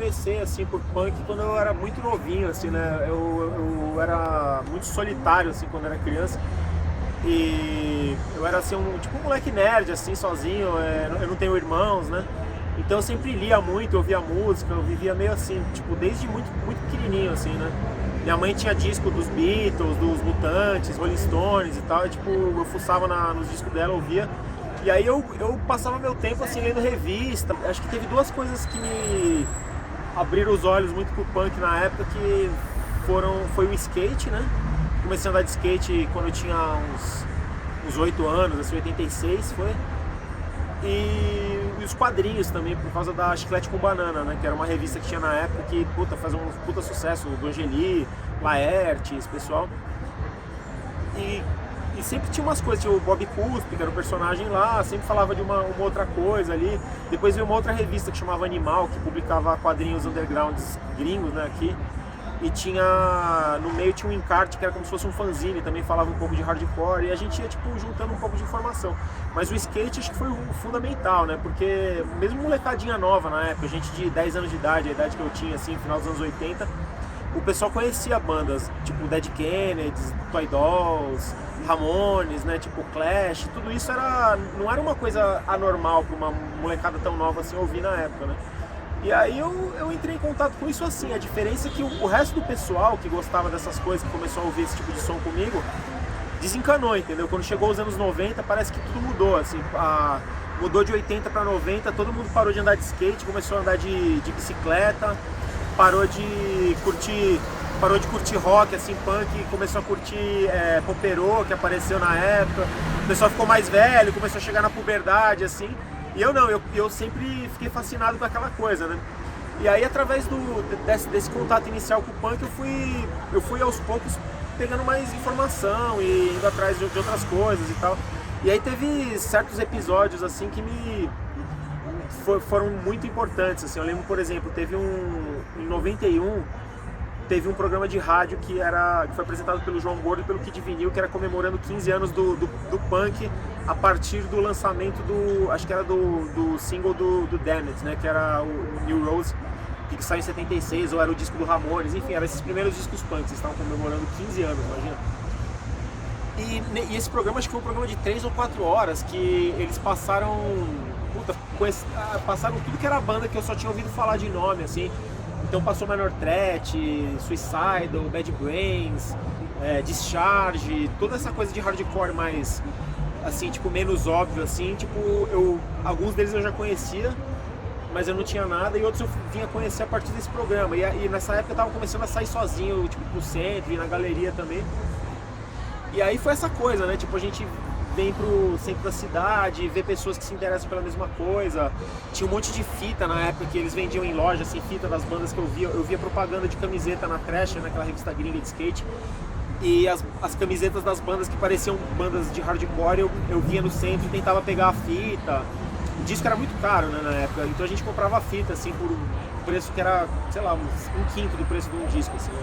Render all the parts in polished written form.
interessei, assim, por punk quando eu era muito novinho, assim, né? Eu era muito solitário, assim, quando era criança. E eu era, assim, tipo um moleque nerd, assim, sozinho. Eu não tenho irmãos, né? Então eu sempre lia muito, eu ouvia música, eu vivia meio assim, tipo, desde muito, muito pequenininho, assim, né? Minha mãe tinha disco dos Beatles, dos Mutantes, Rolling Stones e tal, e, tipo, eu fuçava nos discos dela, ouvia. E aí eu passava meu tempo, assim, lendo revista. Acho que teve duas coisas que me abriram os olhos muito pro punk na época, que foi o skate, né? Comecei a andar de skate quando eu tinha uns 8 anos, assim, 86 foi. E os quadrinhos também, por causa da Chiclete com Banana, né? Que era uma revista que tinha na época que, puta, fazia um puta sucesso, do Angeli, Laerte, esse pessoal. E sempre tinha umas coisas, tinha o Bob Cuspe, que era o personagem lá, sempre falava de uma outra coisa ali. Depois veio uma outra revista que chamava Animal, que publicava quadrinhos undergrounds gringos, né, aqui. E no meio tinha um encarte que era como se fosse um fanzine, também falava um pouco de hardcore, e a gente ia, tipo, juntando um pouco de informação. Mas o skate acho que foi fundamental, né, porque mesmo molecadinha nova na época, gente de 10 anos de idade, a idade que eu tinha, assim, final dos anos 80, o pessoal conhecia bandas, tipo Dead Kennedys, Toy Dolls, Ramones, né, tipo Clash, tudo isso não era uma coisa anormal para uma molecada tão nova assim ouvir na época, né. E aí eu entrei em contato com isso assim. A diferença é que o resto do pessoal que gostava dessas coisas, que começou a ouvir esse tipo de som comigo, desencanou, entendeu? Quando chegou os anos 90, parece que tudo mudou, assim, mudou de 80 para 90, todo mundo parou de andar de skate, começou a andar de bicicleta, parou de curtir rock, assim, punk, começou a curtir poperô, que apareceu na época, o pessoal ficou mais velho, começou a chegar na puberdade, assim. E eu não, eu sempre fiquei fascinado com aquela coisa, né? E aí, através desse contato inicial com o punk, eu fui aos poucos pegando mais informação e indo atrás de outras coisas e tal. E aí teve certos episódios, assim, que foram muito importantes, assim. Eu lembro, por exemplo, em 91, teve um programa de rádio que foi apresentado pelo João Gordo e pelo Kid Vinil, que era comemorando 15 anos do punk a partir do lançamento acho que era do single do Damn It, né, que era o New Rose, que saiu em 76, ou era o disco do Ramones, enfim, eram esses primeiros discos punks, eles estavam comemorando 15 anos, imagina. E esse programa, acho que foi um programa de 3 ou 4 horas, que eles passaram tudo que era banda que eu só tinha ouvido falar de nome, assim. Então passou Minor Threat, Suicidal, Bad Brains, Discharge, toda essa coisa de hardcore mais, assim, tipo, menos óbvio, assim, tipo, alguns deles eu já conhecia, mas eu não tinha nada, e outros eu vinha conhecer a partir desse programa. E nessa época eu tava começando a sair sozinho, tipo, pro centro e na galeria também. E aí foi essa coisa, né, tipo, a gente vem pro centro da cidade, ver pessoas que se interessam pela mesma coisa. Tinha um monte de fita na época que eles vendiam em loja, assim, fita das bandas que eu via. Eu via propaganda de camiseta na Thrasher, naquela revista gringa de skate. E as camisetas das bandas que pareciam bandas de hardcore, eu via no centro e tentava pegar a fita. O disco era muito caro, né, na época, então a gente comprava a fita, assim, por um preço que era, sei lá, um quinto do preço de um disco, assim, né?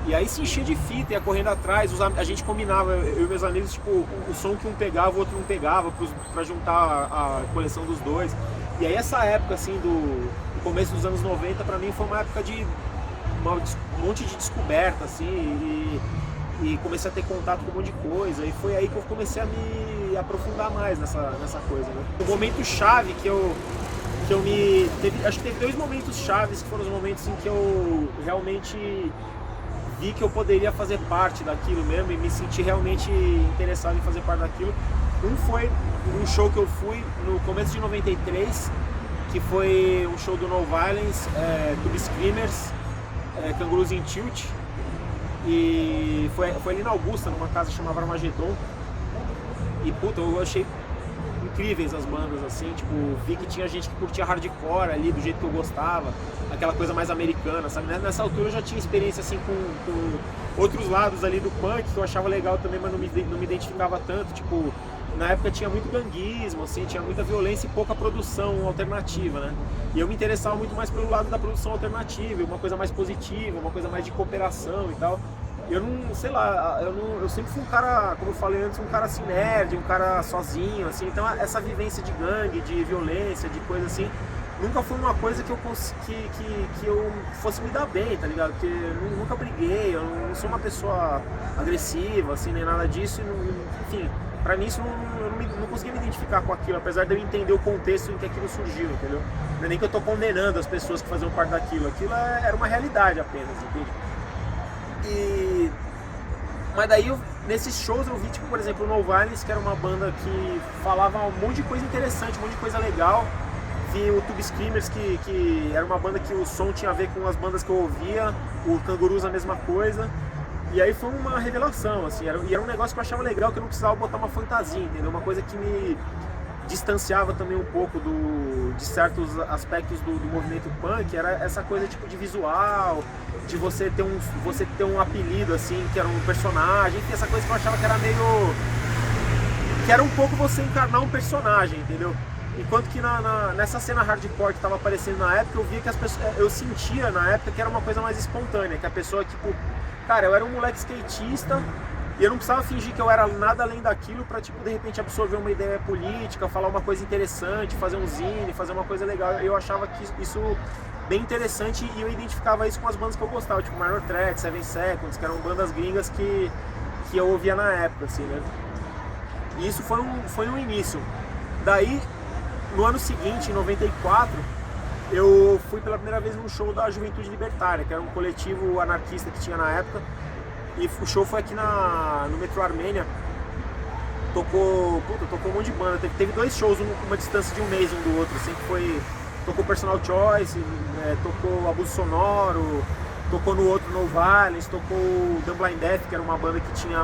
E aí se enchia de fita, ia correndo atrás, a gente combinava, eu e meus amigos, tipo, o som que um pegava, o outro não pegava, pra juntar a coleção dos dois. E aí essa época, assim, do começo dos anos 90, pra mim foi uma época de um monte de descoberta, assim, e comecei a ter contato com um monte de coisa, e foi aí que eu comecei a me aprofundar mais nessa coisa, né? O momento chave acho que teve 2 momentos chaves, que foram os momentos em que eu realmente vi que eu poderia fazer parte daquilo mesmo e me senti realmente interessado em fazer parte daquilo. Um foi um show que eu fui no começo de 93, que foi um show do No Violence, Tube Screamers, Kangaroos in Tilt, e foi ali na Augusta, numa casa chamada Armagedon. E puta, eu achei incríveis as bandas, assim, tipo, vi que tinha gente que curtia hardcore ali do jeito que eu gostava, aquela coisa mais americana, sabe? Nessa altura eu já tinha experiência, assim, com outros lados ali do punk que eu achava legal também, mas não me identificava tanto, tipo, na época tinha muito ganguismo, assim, tinha muita violência e pouca produção alternativa, né? E eu me interessava muito mais pelo lado da produção alternativa, uma coisa mais positiva, uma coisa mais de cooperação e tal. Eu não, sei lá, eu sempre fui um cara, como eu falei antes, um cara assim nerd, um cara sozinho, assim, então essa vivência de gangue, de violência, de coisa assim, nunca foi uma coisa que eu fosse me dar bem, tá ligado? Porque eu nunca briguei, eu não sou uma pessoa agressiva, assim, nem nada disso, enfim, pra mim isso eu não conseguia me identificar com aquilo, apesar de eu entender o contexto em que aquilo surgiu, entendeu? Não é nem que eu tô condenando as pessoas que faziam parte daquilo, aquilo era uma realidade apenas, entende? Mas daí, nesses shows eu vi, tipo, por exemplo, o No Violence, que era uma banda que falava um monte de coisa interessante, um monte de coisa legal. Vi o Tube Screamers, que era uma banda que o som tinha a ver com as bandas que eu ouvia, o Cangurus a mesma coisa. E aí foi uma revelação, assim, e era um negócio que eu achava legal, que eu não precisava botar uma fantasia, entendeu? Uma coisa que me distanciava também um pouco de certos aspectos do movimento punk, era essa coisa tipo de visual, de você ter um apelido, assim, que era um personagem, enfim, essa coisa que eu achava que era meio... que era um pouco você encarnar um personagem, entendeu? Enquanto que nessa cena hardcore que estava aparecendo na época, eu via que as pessoas, eu sentia na época que era uma coisa mais espontânea, que a pessoa, tipo, cara, eu era um moleque skatista e eu não precisava fingir que eu era nada além daquilo pra, tipo, de repente absorver uma ideia política, falar uma coisa interessante, fazer um zine, fazer uma coisa legal. Eu achava que isso bem interessante e eu identificava isso com as bandas que eu gostava, tipo Minor Threat, Seven Seconds, que eram bandas gringas que eu ouvia na época, assim, né? E isso foi um início. Daí, no ano seguinte, em 94, eu fui pela primeira vez num show da Juventude Libertária, que era um coletivo anarquista que tinha na época. E o show foi aqui no Metrô Armênia. Tocou um monte de banda. Teve dois shows, uma distância de um mês um do outro, assim, que foi... Tocou Personal Choice, tocou Abuso Sonoro, tocou no outro No Violence, tocou Dumb Blind Death, que era uma banda que tinha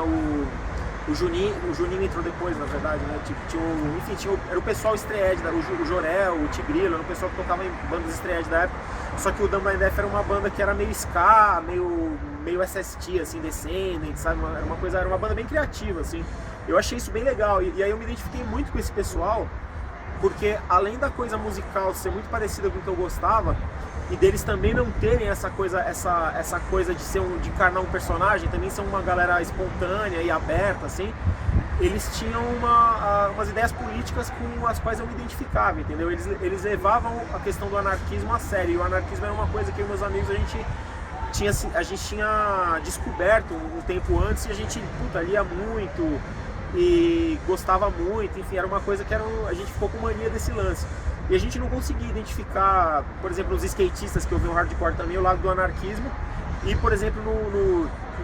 o Juninho entrou depois, na verdade, né? Tipo, era o pessoal estreed, o Jorel, o Tigrilo, era o pessoal que tocava em bandas estreed da época. Só que o Dumb Blind Death era uma banda que era meio ska, meio SST, assim, Descendent, sabe? Era uma banda bem criativa, assim. Eu achei isso bem legal. E aí eu me identifiquei muito com esse pessoal, porque além da coisa musical ser muito parecida com o que eu gostava, e deles também não terem essa coisa de encarnar um personagem, também são uma galera espontânea e aberta, assim, eles tinham umas ideias políticas com as quais eu me identificava, entendeu? Eles levavam a questão do anarquismo a sério, e o anarquismo era uma coisa que eu e meus amigos a gente tinha descoberto um tempo antes, e a gente lia muito e gostava muito, enfim, era uma coisa que a gente ficou com mania desse lance. E a gente não conseguia identificar, por exemplo, os skatistas que ouviam hardcore também, o lado do anarquismo. E, por exemplo,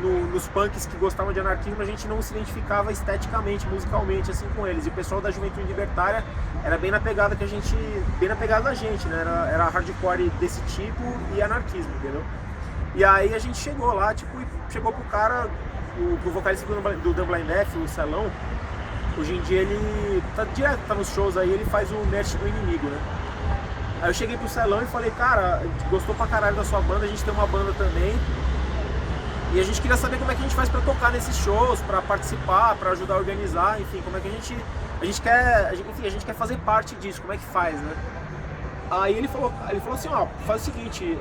nos punks que gostavam de anarquismo, a gente não se identificava esteticamente, musicalmente, assim, com eles. E o pessoal da Juventude Libertária era bem na pegada da gente, né? Era hardcore desse tipo e anarquismo, entendeu? E aí a gente chegou lá, tipo, e chegou pro cara, pro vocalista do Dumb Blind Death, o Celão. Hoje em dia ele tá nos shows aí, ele faz o merch do Inimigo, né? Aí eu cheguei pro Celão e falei, cara, gostou pra caralho da sua banda, a gente tem uma banda também. E a gente queria saber como é que a gente faz pra tocar nesses shows, pra participar, pra ajudar a organizar, enfim, como é que a gente quer fazer parte disso, como é que faz, né? Aí ele falou assim, ó, faz o seguinte,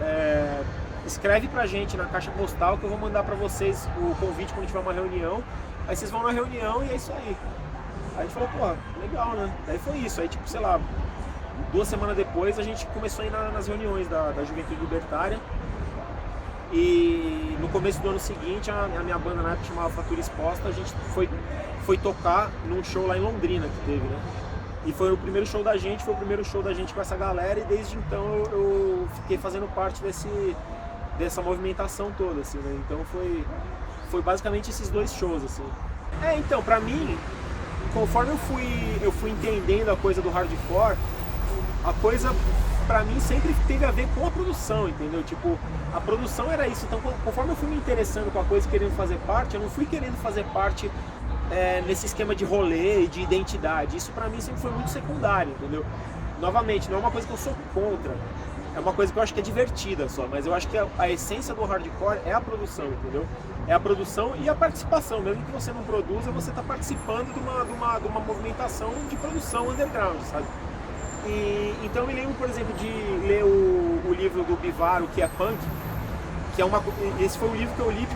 escreve pra gente na caixa postal que eu vou mandar pra vocês o convite quando tiver uma reunião. Aí vocês vão na reunião e é isso aí. Aí a gente falou, pô, legal, né? Daí foi isso, aí tipo, sei lá, 2 semanas depois a gente começou a ir nas reuniões da Juventude Libertária. E no começo do ano seguinte, a minha banda na época chamava Fatura Exposta, a gente foi tocar num show lá em Londrina que teve, né? E foi o primeiro show da gente, com essa galera, e desde então eu fiquei fazendo parte dessa movimentação toda, assim, né? Então foi basicamente esses 2 shows, assim. Então, pra mim, conforme eu fui entendendo a coisa do hardcore, a coisa pra mim sempre teve a ver com a produção, entendeu? Tipo, a produção era isso. Então, conforme eu fui me interessando com a coisa, querendo fazer parte, eu não fui querendo fazer parte nesse esquema de rolê e de identidade. Isso pra mim sempre foi muito secundário, entendeu? Novamente, não é uma coisa que eu sou contra, é uma coisa que eu acho que é divertida só, mas eu acho que a essência do hardcore é a produção, entendeu? É a produção e a participação, mesmo que você não produza, você está participando de uma movimentação de produção underground, sabe? Então eu me lembro, por exemplo, de ler o livro do Bivaro, que é Punk, que esse foi um livro que eu li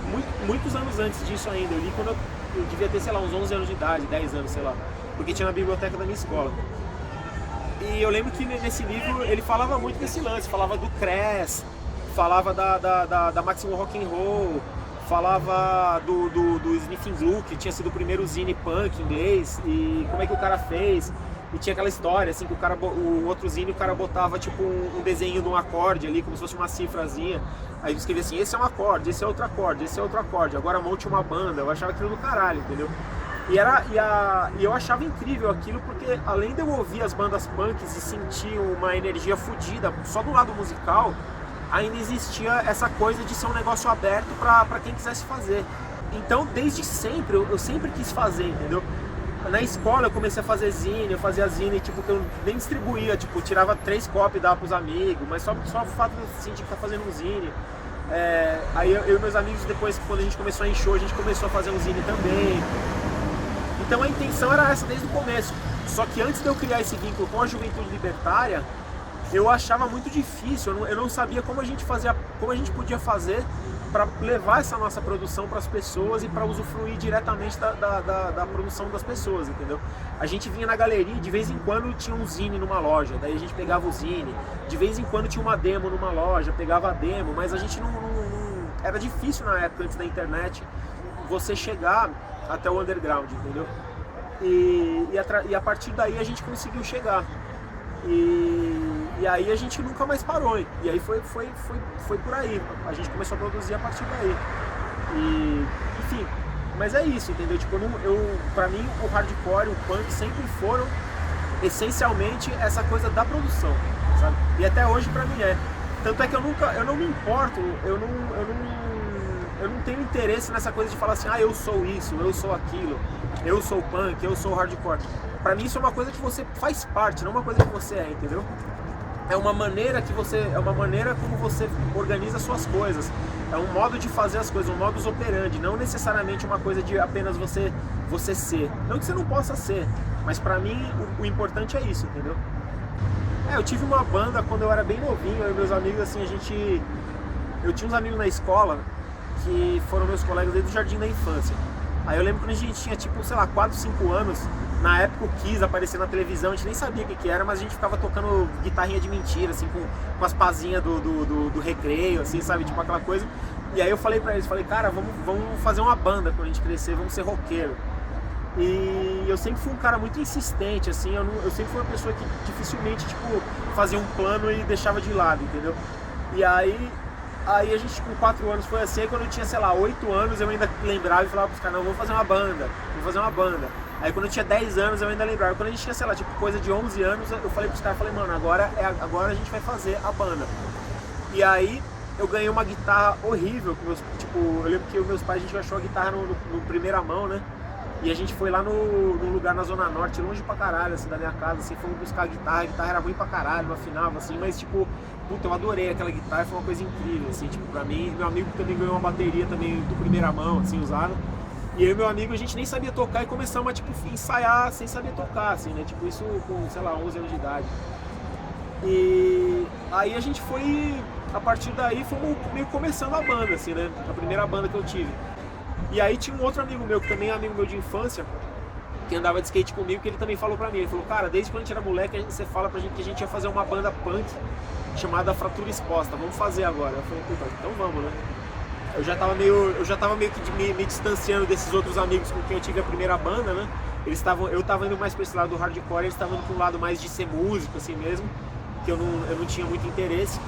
muitos anos antes disso ainda. Eu li quando eu devia ter, sei lá, uns 11 anos de idade, 10 anos, sei lá, porque tinha na biblioteca da minha escola. E eu lembro que nesse livro ele falava muito desse lance, falava do Crass, falava da Maximum Rock and Roll, falava do Sniffing Glue, que tinha sido o primeiro zine punk inglês, e como é que o cara fez. E tinha aquela história, assim, que o outro zine, o cara botava tipo um desenho de um acorde ali, como se fosse uma cifrazinha. Aí escrevia assim, esse é um acorde, esse é outro acorde, esse é outro acorde, agora monte uma banda. Eu achava aquilo do caralho, entendeu? E eu achava incrível aquilo, porque além de eu ouvir as bandas punks e sentir uma energia fodida só do lado musical, ainda existia essa coisa de ser um negócio aberto pra quem quisesse fazer. Então, desde sempre, eu sempre quis fazer, entendeu? Na escola eu comecei a fazer zine, eu fazia zine, tipo, que eu nem distribuía, tipo, tirava 3 cópias e dava pros amigos, mas só o fato assim, de estar fazendo um zine. Aí eu e meus amigos, depois, quando a gente começou a ir em show, a gente começou a fazer um zine também. Então a intenção era essa desde o começo. Só que antes de eu criar esse vínculo com a juventude libertária, eu achava muito difícil, eu não sabia como a gente podia fazer para levar essa nossa produção para as pessoas e para usufruir diretamente da produção das pessoas, entendeu? A gente vinha na galeria, de vez em quando tinha um zine numa loja, daí a gente pegava o zine, de vez em quando tinha uma demo numa loja, pegava a demo, mas a gente não era difícil na época, antes da internet, você chegar até o underground, entendeu? E a partir daí a gente conseguiu chegar. E aí a gente nunca mais parou. E aí foi por aí. A gente começou a produzir a partir daí. Enfim, mas é isso, entendeu? Tipo, pra mim o hardcore, o punk sempre foram essencialmente essa coisa da produção, sabe? E até hoje pra mim é. Tanto é que eu não me importo, eu não tenho interesse nessa coisa de falar assim, eu sou isso, eu sou aquilo, eu sou punk, eu sou hardcore. Pra mim isso é uma coisa que você faz parte, não uma coisa que você é, entendeu? É uma maneira como você organiza suas coisas. É um modo de fazer as coisas, um modus operandi, não necessariamente uma coisa de apenas você ser. Não que você não possa ser, mas pra mim o importante é isso, entendeu? Eu tive uma banda quando eu era bem novinho, eu e meus amigos, assim, eu tinha uns amigos na escola que foram meus colegas desde o jardim da infância. Aí eu lembro quando a gente tinha, tipo, sei lá, 4, 5 anos, na época o Kiss aparecia na televisão, a gente nem sabia o que era, mas a gente ficava tocando guitarrinha de mentira, assim, com as pazinhas do recreio, assim, sabe, tipo aquela coisa. E aí eu falei pra eles, cara, vamos fazer uma banda quando a gente crescer, vamos ser roqueiro. E eu sempre fui um cara muito insistente, assim, eu sempre fui uma pessoa que dificilmente, tipo, fazia um plano e deixava de lado, entendeu? E aí a gente com 4 anos foi assim, aí quando eu tinha, sei lá, 8 anos eu ainda lembrava e falava pros caras, não, vamos fazer uma banda. Aí quando eu tinha 10 anos eu ainda lembrava, quando a gente tinha, sei lá, tipo, coisa de 11 anos, eu falei pros caras, mano, agora a gente vai fazer a banda. E aí eu ganhei uma guitarra horrível, eu lembro que meus pais, a gente achou a guitarra no primeira mão, né? E a gente foi lá num lugar na Zona Norte, longe pra caralho, assim, da minha casa, assim, fomos buscar a guitarra era ruim pra caralho, não afinava, assim, mas, tipo, puta, eu adorei aquela guitarra, foi uma coisa incrível, assim, tipo, pra mim, meu amigo também ganhou uma bateria também do primeira mão, assim, usada, e eu e meu amigo, a gente nem sabia tocar e começamos a, tipo, ensaiar sem saber tocar, assim, né, tipo, isso com, sei lá, 11 anos de idade. E aí a gente foi, a partir daí, fomos meio começando a banda, assim, né, a primeira banda que eu tive. E aí tinha um outro amigo meu, que também é amigo meu de infância, que andava de skate comigo, que ele também falou pra mim, ele falou, cara, desde quando a gente era moleque, você fala pra gente que a gente ia fazer uma banda punk chamada Fratura Exposta, vamos fazer agora. Eu falei, puta, então vamos, né? Eu já tava meio que me distanciando desses outros amigos com quem eu tive a primeira banda, né? Eu tava indo mais pra esse lado do hardcore, eles estavam indo pra um lado mais de ser músico, assim mesmo, que eu não tinha muito interesse.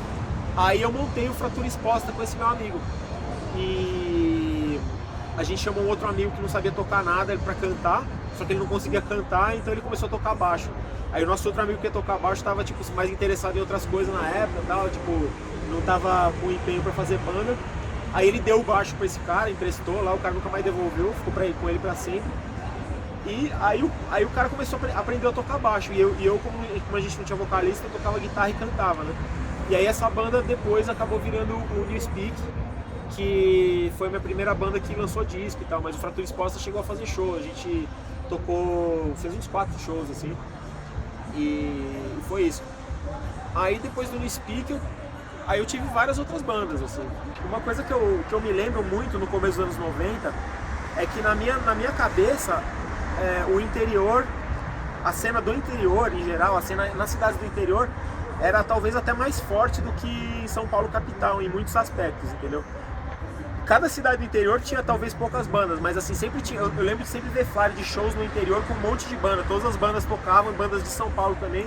Aí eu montei o Fratura Exposta com esse meu amigo. E a gente chamou um outro amigo que não sabia tocar nada pra cantar, só que ele não conseguia cantar, então ele começou a tocar baixo. Aí o nosso outro amigo que ia tocar baixo tava, tipo, mais interessado em outras coisas na época, tal, tipo, não tava com empenho pra fazer banda. Aí ele deu o baixo pra esse cara, emprestou lá, o cara nunca mais devolveu, ficou com ele pra sempre. E aí o cara começou a aprender a tocar baixo, e eu como a gente não tinha vocalista, eu tocava guitarra e cantava, né? E aí essa banda depois acabou virando o New Speak, que foi a minha primeira banda que lançou disco e tal, mas o Fratura Exposta chegou a fazer show, a gente fez uns 4 shows assim, e foi isso. Aí depois do New Speak, aí eu tive várias outras bandas, assim. Uma coisa que eu me lembro muito no começo dos anos 90 é que na minha cabeça o interior a cena do interior, em geral, a cena nas cidades do interior era talvez até mais forte do que em São Paulo capital, em muitos aspectos, entendeu? Cada cidade do interior tinha talvez poucas bandas, mas assim, sempre tinha, eu lembro de sempre ver flyer de shows no interior com um monte de banda, todas as bandas tocavam, bandas de São Paulo também,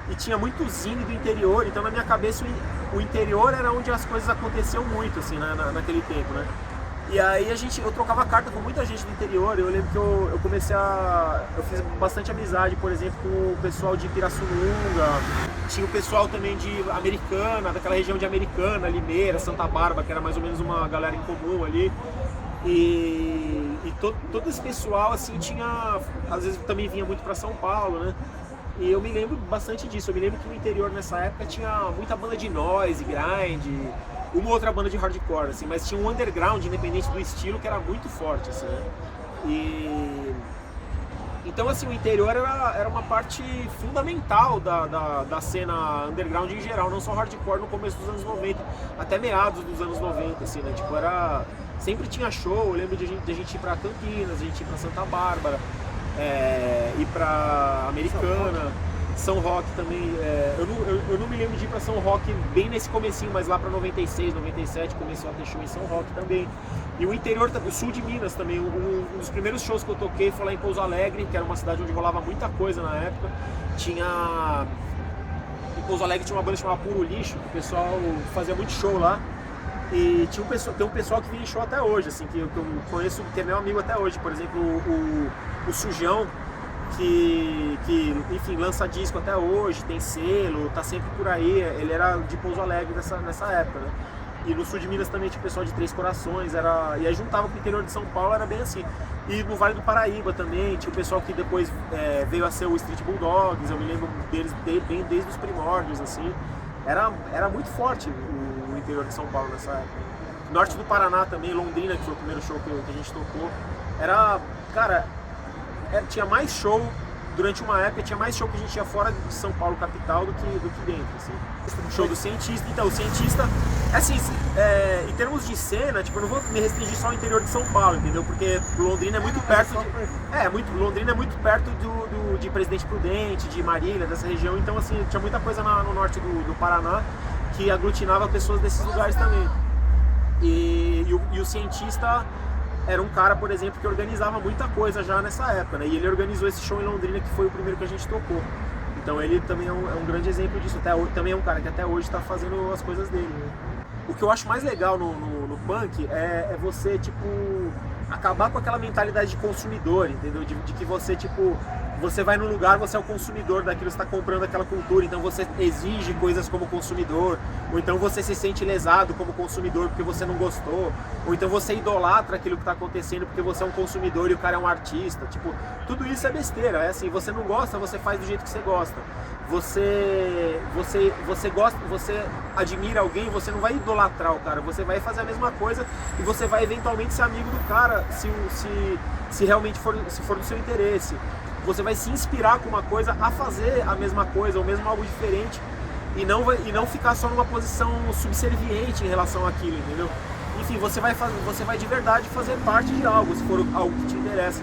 e tinha muito zine do interior, então na minha cabeça o interior era onde as coisas aconteciam muito, assim, naquele tempo, né? E aí eu trocava carta com muita gente do interior. Eu lembro que eu fiz bastante amizade, por exemplo, com o pessoal de Pirassununga, tinha o pessoal também de Americana, daquela região de Americana, Limeira, Santa Bárbara, que era mais ou menos uma galera em comum ali. E todo esse pessoal, assim, tinha, às vezes também vinha muito para São Paulo, né? E eu me lembro bastante disso. Eu me lembro que no interior nessa época tinha muita banda de noise, grind, uma outra banda de hardcore, assim, mas tinha um underground, independente do estilo, que era muito forte, assim, né? Então, assim, o interior era uma parte fundamental da cena underground em geral, não só hardcore no começo dos anos 90, até meados dos anos 90, assim, né? Tipo, sempre tinha show. Eu lembro de a gente ir pra Campinas, a gente ir pra Santa Bárbara, ir pra Americana, São Roque também. Eu não me lembro de ir pra São Roque bem nesse comecinho, mas lá pra 96, 97 começou a ter show em São Roque também. E o interior, o sul de Minas também, um dos primeiros shows que eu toquei foi lá em Pouso Alegre, que era uma cidade onde rolava muita coisa na época. Em Pouso Alegre tinha uma banda chamada Puro Lixo, que o pessoal fazia muito show lá. E tem um pessoal que vinha em show até hoje, assim, que eu conheço, que é meu amigo até hoje. Por exemplo, o Sujão, que enfim, lança disco até hoje, tem selo, tá sempre por aí. Ele era de Pouso Alegre nessa época, né? E no sul de Minas também tinha o pessoal de Três Corações, e aí juntava com o interior de São Paulo, era bem assim. E no Vale do Paraíba também tinha o pessoal que depois veio a ser o Street Bulldogs. Eu me lembro deles bem desde os primórdios, assim. Era muito forte o interior de São Paulo nessa época. Norte do Paraná também, Londrina, que foi o primeiro show que a gente tocou. Tinha mais show, durante uma época tinha mais show que a gente ia fora de São Paulo capital do que dentro, assim. O show do Cientista. Então, o Cientista, assim, em termos de cena, tipo, eu não vou me restringir só ao interior de São Paulo, entendeu? Porque Londrina é muito perto Londrina é muito perto de Presidente Prudente, de Marília, dessa região. Então, assim, tinha muita coisa no norte do Paraná que aglutinava pessoas desses lugares também. E o Cientista era um cara, por exemplo, que organizava muita coisa já nessa época, né? E ele organizou esse show em Londrina, que foi o primeiro que a gente tocou. Então ele também é um grande exemplo disso. Também é um cara que até hoje está fazendo as coisas dele, né? O que eu acho mais legal no punk é você, tipo, acabar com aquela mentalidade de consumidor, entendeu? De que você, tipo, você vai num lugar, você é o consumidor daquilo, você está comprando aquela cultura, então você exige coisas como consumidor, ou então você se sente lesado como consumidor porque você não gostou, ou então você idolatra aquilo que está acontecendo porque você é um consumidor e o cara é um artista. Tipo, tudo isso é besteira, é assim, você não gosta, você faz do jeito que você gosta. Você gosta, você admira alguém, você não vai idolatrar o cara, você vai fazer a mesma coisa e você vai eventualmente ser amigo do cara se realmente for do seu interesse. Você vai se inspirar com uma coisa a fazer a mesma coisa, ou mesmo algo diferente, e não ficar só numa posição subserviente em relação àquilo, entendeu? Enfim, você vai de verdade fazer parte de algo, se for algo que te interessa.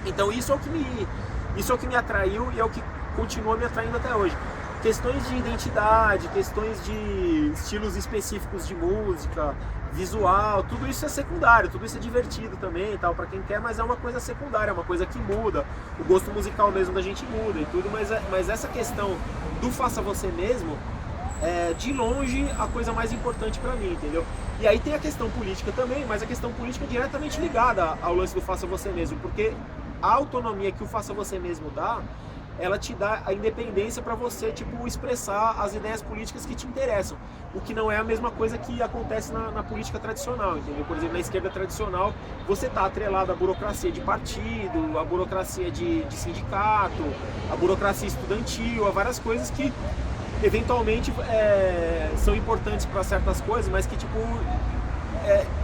Então isso é o que me atraiu e é o que continua me atraindo até hoje. Questões de identidade, questões de estilos específicos de música, visual, tudo isso é secundário, tudo isso é divertido também e tal, pra quem quer, mas é uma coisa secundária, é uma coisa que muda. O gosto musical mesmo da gente muda e tudo, mas essa questão do faça você mesmo é, de longe, a coisa mais importante pra mim, entendeu? E aí tem a questão política também, mas a questão política é diretamente ligada ao lance do faça você mesmo, porque a autonomia que o faça você mesmo dá, ela te dá a independência para você, tipo, expressar as ideias políticas que te interessam, o que não é a mesma coisa que acontece na política tradicional, entendeu? Por exemplo, na esquerda tradicional, você tá atrelado à burocracia de partido, à burocracia de sindicato, à burocracia estudantil, a várias coisas que eventualmente são importantes para certas coisas, mas que, tipo,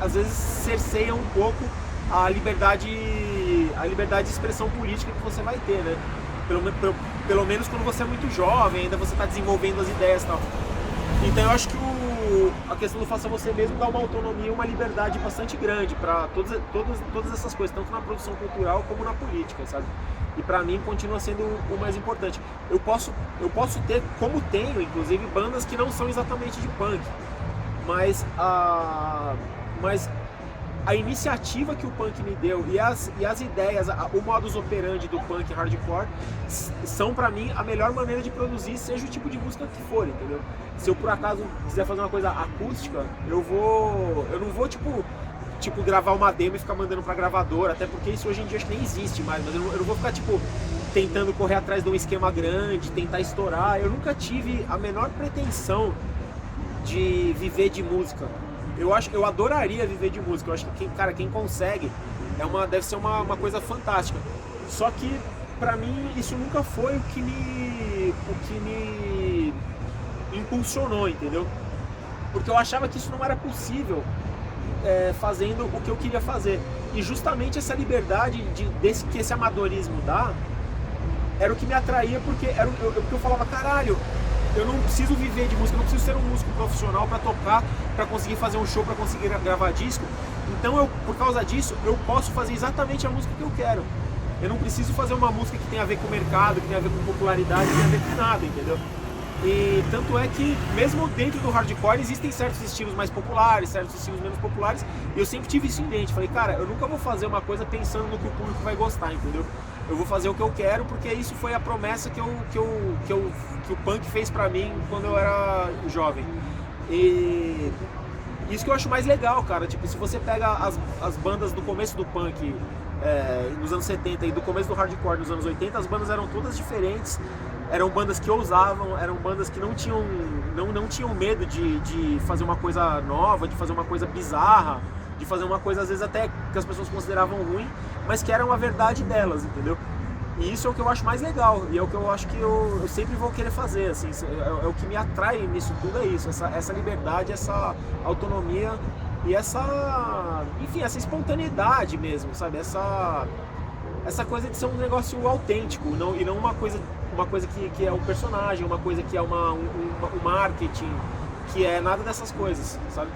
às vezes cerceiam um pouco a liberdade de expressão política que você vai ter, né? Pelo menos quando você é muito jovem, ainda você está desenvolvendo as ideias e tal. Então eu acho que a questão do faça você mesmo dá uma autonomia, uma liberdade bastante grande para todas essas coisas, tanto na produção cultural como na política, sabe? E pra mim continua sendo o mais importante. Eu posso ter, como tenho, inclusive, bandas que não são exatamente de punk, mas a iniciativa que o punk me deu e as ideias, o modus operandi do punk hardcore são pra mim a melhor maneira de produzir, seja o tipo de música que for, entendeu? Se eu por acaso quiser fazer uma coisa acústica, eu não vou tipo gravar uma demo e ficar mandando pra gravadora, até porque isso hoje em dia acho que nem existe mais, mas eu não vou ficar tipo tentando correr atrás de um esquema grande, tentar estourar. Eu nunca tive a menor pretensão de viver de música. Eu adoraria viver de música. Eu acho que quem consegue deve ser uma coisa fantástica. Só que pra mim isso nunca foi o que me impulsionou, entendeu? Porque eu achava que isso não era possível fazendo o que eu queria fazer. E justamente essa liberdade que esse amadorismo dá era o que me atraía, porque eu falava, caralho, eu não preciso viver de música, eu não preciso ser um músico profissional para tocar, para conseguir fazer um show, para conseguir gravar disco. Então por causa disso, eu posso fazer exatamente a música que eu quero. Eu não preciso fazer uma música que tem a ver com o mercado, que tem a ver com popularidade, que tem a ver com nada, entendeu? E tanto é que, mesmo dentro do hardcore, existem certos estilos mais populares, certos estilos menos populares, e eu sempre tive isso em mente. Falei, cara, eu nunca vou fazer uma coisa pensando no que o público vai gostar, entendeu? Eu vou fazer o que eu quero, porque isso foi a promessa que o punk fez pra mim quando eu era jovem. E isso que eu acho mais legal, cara. Tipo, se você pega as bandas do começo do punk, nos anos 70 e do começo do hardcore nos anos 80, as bandas eram todas diferentes. Eram bandas que ousavam, eram bandas que não tinham medo de fazer uma coisa nova, de fazer uma coisa bizarra, de fazer uma coisa às vezes até que as pessoas consideravam ruim, mas que era uma verdade delas, entendeu? E isso é o que eu acho mais legal, e é o que eu acho que eu sempre vou querer fazer, assim, é o que me atrai nisso tudo, é isso, essa liberdade, essa autonomia e enfim, essa espontaneidade mesmo, sabe? Essa coisa de ser um negócio autêntico, e não uma coisa que é um personagem, uma coisa que é um marketing, que é nada dessas coisas, sabe?